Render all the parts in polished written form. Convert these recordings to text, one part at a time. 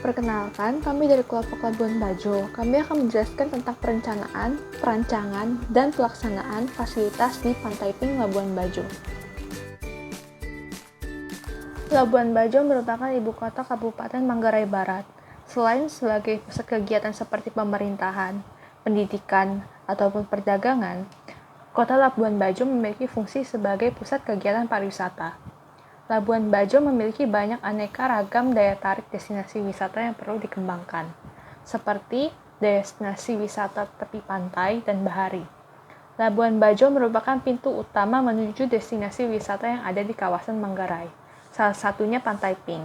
Perkenalkan, kami dari kelompok Labuan Bajo. Kami akan menjelaskan tentang perencanaan, perancangan, dan pelaksanaan fasilitas di Pantai Pink Labuan Bajo. Labuan Bajo merupakan ibu kota Kabupaten Manggarai Barat. Selain sebagai pusat kegiatan seperti pemerintahan, pendidikan, ataupun perdagangan, kota Labuan Bajo memiliki fungsi sebagai pusat kegiatan pariwisata. Labuan Bajo memiliki banyak aneka ragam daya tarik destinasi wisata yang perlu dikembangkan, seperti destinasi wisata tepi pantai dan bahari. Labuan Bajo merupakan pintu utama menuju destinasi wisata yang ada di kawasan Manggarai, salah satunya Pantai Pink.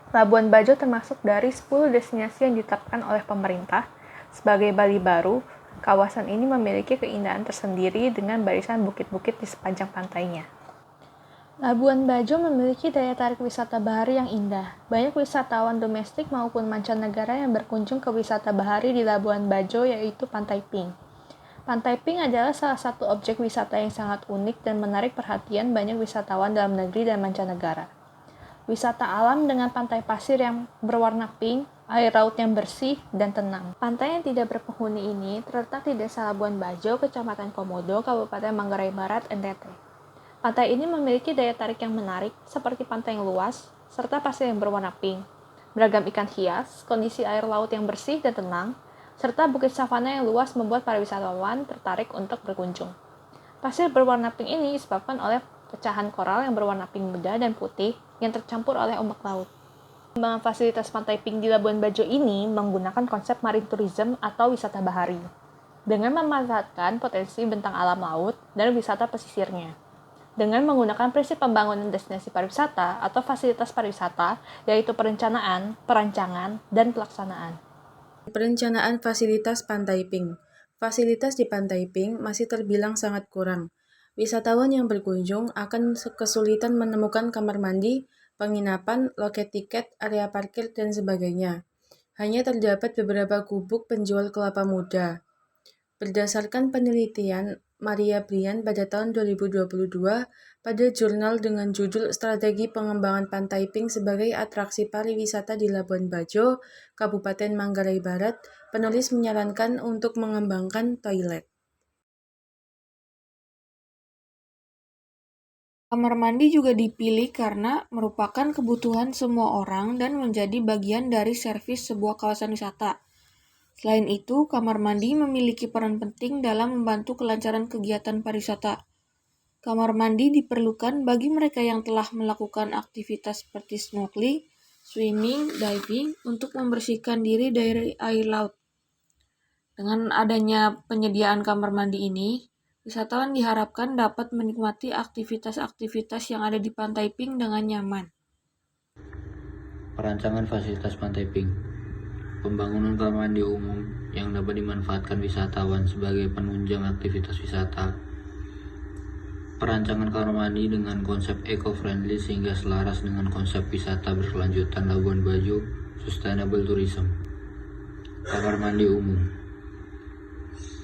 Labuan Bajo termasuk dari 10 destinasi yang ditetapkan oleh pemerintah. Sebagai Bali baru, kawasan ini memiliki keindahan tersendiri dengan barisan bukit-bukit di sepanjang pantainya. Labuan Bajo memiliki daya tarik wisata bahari yang indah. Banyak wisatawan domestik maupun mancanegara yang berkunjung ke wisata bahari di Labuan Bajo, yaitu Pantai Pink. Pantai Pink adalah salah satu objek wisata yang sangat unik dan menarik perhatian banyak wisatawan dalam negeri dan mancanegara. Wisata alam dengan pantai pasir yang berwarna pink, air laut yang bersih dan tenang. Pantai yang tidak berpenghuni ini terletak di Desa Labuan Bajo, Kecamatan Komodo, Kabupaten Manggarai Barat, NTT. Pantai ini memiliki daya tarik yang menarik, seperti pantai yang luas, serta pasir yang berwarna pink, beragam ikan hias, kondisi air laut yang bersih dan tenang, serta bukit savana yang luas membuat para wisatawan tertarik untuk berkunjung. Pasir berwarna pink ini disebabkan oleh pecahan koral yang berwarna pink muda dan putih yang tercampur oleh ombak laut. Pengembangan fasilitas Pantai Pink di Labuan Bajo ini menggunakan konsep marine tourism atau wisata bahari, dengan memanfaatkan potensi bentang alam laut dan wisata pesisirnya. Dengan menggunakan prinsip pembangunan destinasi pariwisata atau fasilitas pariwisata, yaitu perencanaan, perancangan, dan pelaksanaan. Perencanaan fasilitas Pantai Pink. Fasilitas di Pantai Pink masih terbilang sangat kurang. Wisatawan yang berkunjung akan kesulitan menemukan kamar mandi, penginapan, loket tiket, area parkir, dan sebagainya. Hanya terdapat beberapa gubuk penjual kelapa muda. Berdasarkan penelitian Maria Brian pada tahun 2022 pada jurnal dengan judul Strategi Pengembangan Pantai Pink sebagai Atraksi Pariwisata di Labuan Bajo, Kabupaten Manggarai Barat, penulis menyarankan untuk mengembangkan toilet. Kamar mandi juga dipilih karena merupakan kebutuhan semua orang dan menjadi bagian dari servis sebuah kawasan wisata. Selain itu, kamar mandi memiliki peran penting dalam membantu kelancaran kegiatan pariwisata. Kamar mandi diperlukan bagi mereka yang telah melakukan aktivitas seperti snorkeling, swimming, diving untuk membersihkan diri dari air laut. Dengan adanya penyediaan kamar mandi ini, wisatawan diharapkan dapat menikmati aktivitas-aktivitas yang ada di Pantai Pink dengan nyaman. Perancangan fasilitas Pantai Pink. Pembangunan kamar mandi umum yang dapat dimanfaatkan wisatawan sebagai penunjang aktivitas wisata. Perancangan kamar mandi dengan konsep eco-friendly sehingga selaras dengan konsep wisata berkelanjutan Labuan Bajo Sustainable Tourism. Kamar mandi umum.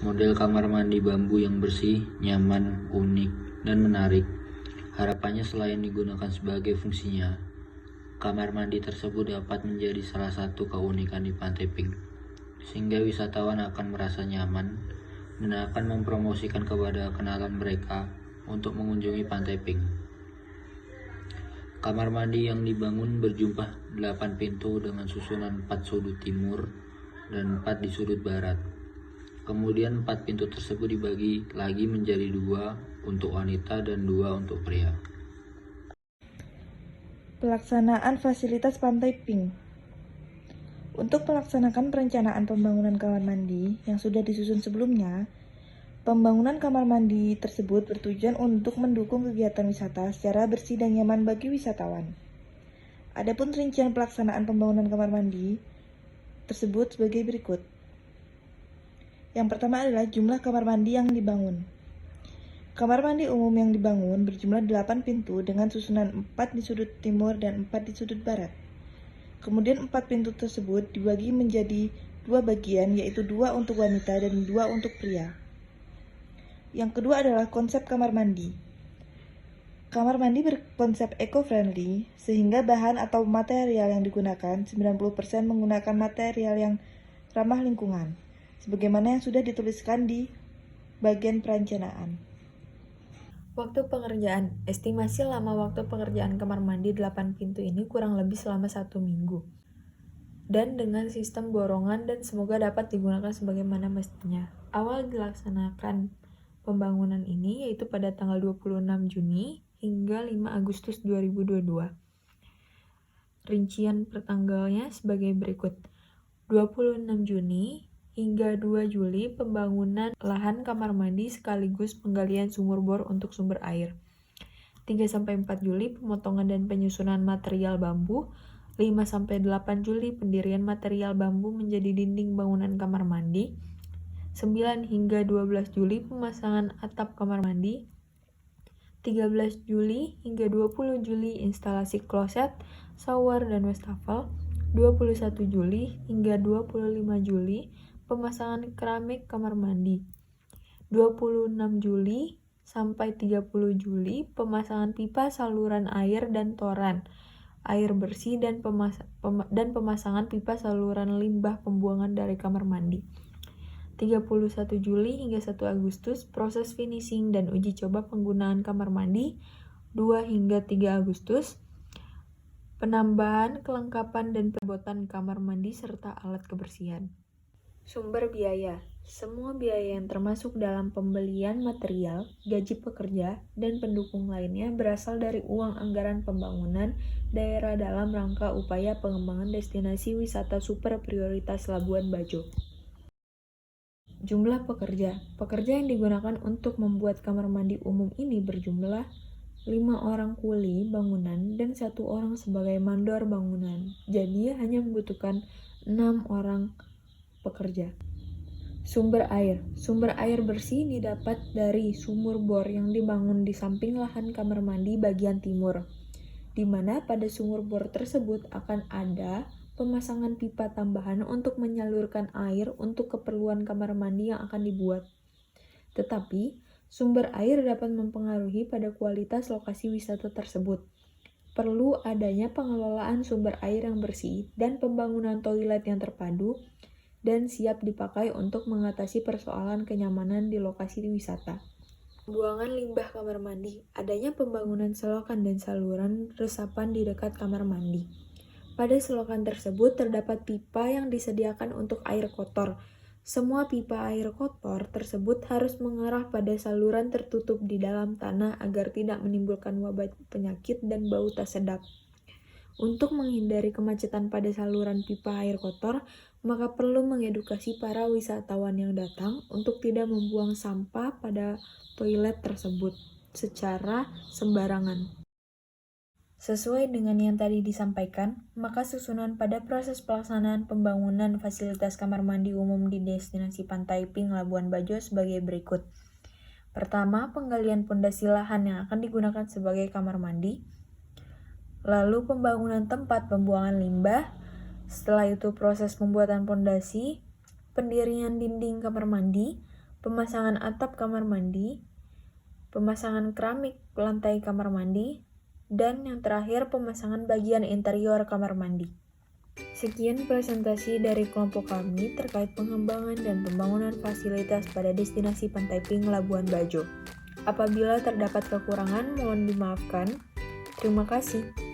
Model kamar mandi bambu yang bersih, nyaman, unik, dan menarik. Harapannya selain digunakan sebagai fungsinya, kamar mandi tersebut dapat menjadi salah satu keunikan di Pantai Pink, sehingga wisatawan akan merasa nyaman dan akan mempromosikan kepada kenalan mereka untuk mengunjungi Pantai Pink. Kamar mandi yang dibangun berjumlah 8 pintu dengan susunan 4 sudut timur dan 4 di sudut barat. Kemudian 4 pintu tersebut dibagi lagi menjadi 2 untuk wanita dan 2 untuk pria. Pelaksanaan fasilitas Pantai Pink. Untuk melaksanakan perencanaan pembangunan kamar mandi yang sudah disusun sebelumnya, pembangunan kamar mandi tersebut bertujuan untuk mendukung kegiatan wisata secara bersih dan nyaman bagi wisatawan. Adapun rincian pelaksanaan pembangunan kamar mandi tersebut sebagai berikut. Yang pertama adalah jumlah kamar mandi yang dibangun. Kamar mandi umum yang dibangun berjumlah 8 pintu dengan susunan 4 di sudut timur dan 4 di sudut barat. Kemudian 4 pintu tersebut dibagi menjadi 2 bagian, yaitu 2 untuk wanita dan 2 untuk pria. Yang kedua adalah konsep kamar mandi. Kamar mandi berkonsep eco-friendly, sehingga bahan atau material yang digunakan 90% menggunakan material yang ramah lingkungan, sebagaimana yang sudah dituliskan di bagian perencanaan. Waktu pengerjaan. Estimasi lama waktu pengerjaan kamar mandi 8 pintu ini kurang lebih selama 1 minggu. Dan dengan sistem borongan dan semoga dapat digunakan sebagaimana mestinya. Awal dilaksanakan pembangunan ini yaitu pada tanggal 26 Juni hingga 5 Agustus 2022. Rincian pertanggalnya sebagai berikut. 26 Juni hingga 2 Juli pembangunan lahan kamar mandi sekaligus penggalian sumur bor untuk sumber air. 3-4 Juli pemotongan dan penyusunan material bambu. 5-8 Juli pendirian material bambu menjadi dinding bangunan kamar mandi. 9 hingga 12 Juli pemasangan atap kamar mandi. 13 Juli hingga 20 Juli instalasi kloset, shower, dan wastafel. 21 Juli hingga 25 Juli pemasangan keramik kamar mandi. 26 Juli sampai 30 Juli pemasangan pipa saluran air dan toran air bersih dan pemasangan pipa saluran limbah pembuangan dari kamar mandi. 31 Juli hingga 1 Agustus proses finishing dan uji coba penggunaan kamar mandi. 2 hingga 3 Agustus penambahan, kelengkapan, dan perabotan kamar mandi serta alat kebersihan. Sumber biaya. Semua biaya yang termasuk dalam pembelian material, gaji pekerja, dan pendukung lainnya berasal dari uang anggaran pembangunan daerah dalam rangka upaya pengembangan destinasi wisata super prioritas Labuan Bajo. Jumlah pekerja. Pekerja yang digunakan untuk membuat kamar mandi umum ini berjumlah 5 orang kuli bangunan dan 1 orang sebagai mandor bangunan. Jadi hanya membutuhkan 6 orang pekerja. Sumber air. Sumber air bersih didapat dari sumur bor yang dibangun di samping lahan kamar mandi bagian timur, di mana pada sumur bor tersebut akan ada pemasangan pipa tambahan untuk menyalurkan air untuk keperluan kamar mandi yang akan dibuat. Tetapi, sumber air dapat mempengaruhi pada kualitas lokasi wisata tersebut. Perlu adanya pengelolaan sumber air yang bersih dan pembangunan toilet yang terpadu dan siap dipakai untuk mengatasi persoalan kenyamanan di lokasi wisata. Buangan limbah kamar mandi. Adanya pembangunan selokan dan saluran resapan di dekat kamar mandi. Pada selokan tersebut terdapat pipa yang disediakan untuk air kotor. Semua pipa air kotor tersebut harus mengarah pada saluran tertutup di dalam tanah agar tidak menimbulkan wabah penyakit dan bau tak sedap. Untuk menghindari kemacetan pada saluran pipa air kotor, maka perlu mengedukasi para wisatawan yang datang untuk tidak membuang sampah pada toilet tersebut secara sembarangan. Sesuai dengan yang tadi disampaikan, maka susunan pada proses pelaksanaan pembangunan fasilitas kamar mandi umum di destinasi Pantai Pink Labuan Bajo sebagai berikut. Pertama, penggalian pondasi lahan yang akan digunakan sebagai kamar mandi. Lalu pembangunan tempat pembuangan limbah. Setelah itu proses pembuatan pondasi, pendirian dinding kamar mandi, pemasangan atap kamar mandi, pemasangan keramik lantai kamar mandi, dan yang terakhir pemasangan bagian interior kamar mandi. Sekian presentasi dari kelompok kami terkait pengembangan dan pembangunan fasilitas pada destinasi Pantai Pink Labuan Bajo. Apabila terdapat kekurangan, mohon dimaafkan. Terima kasih.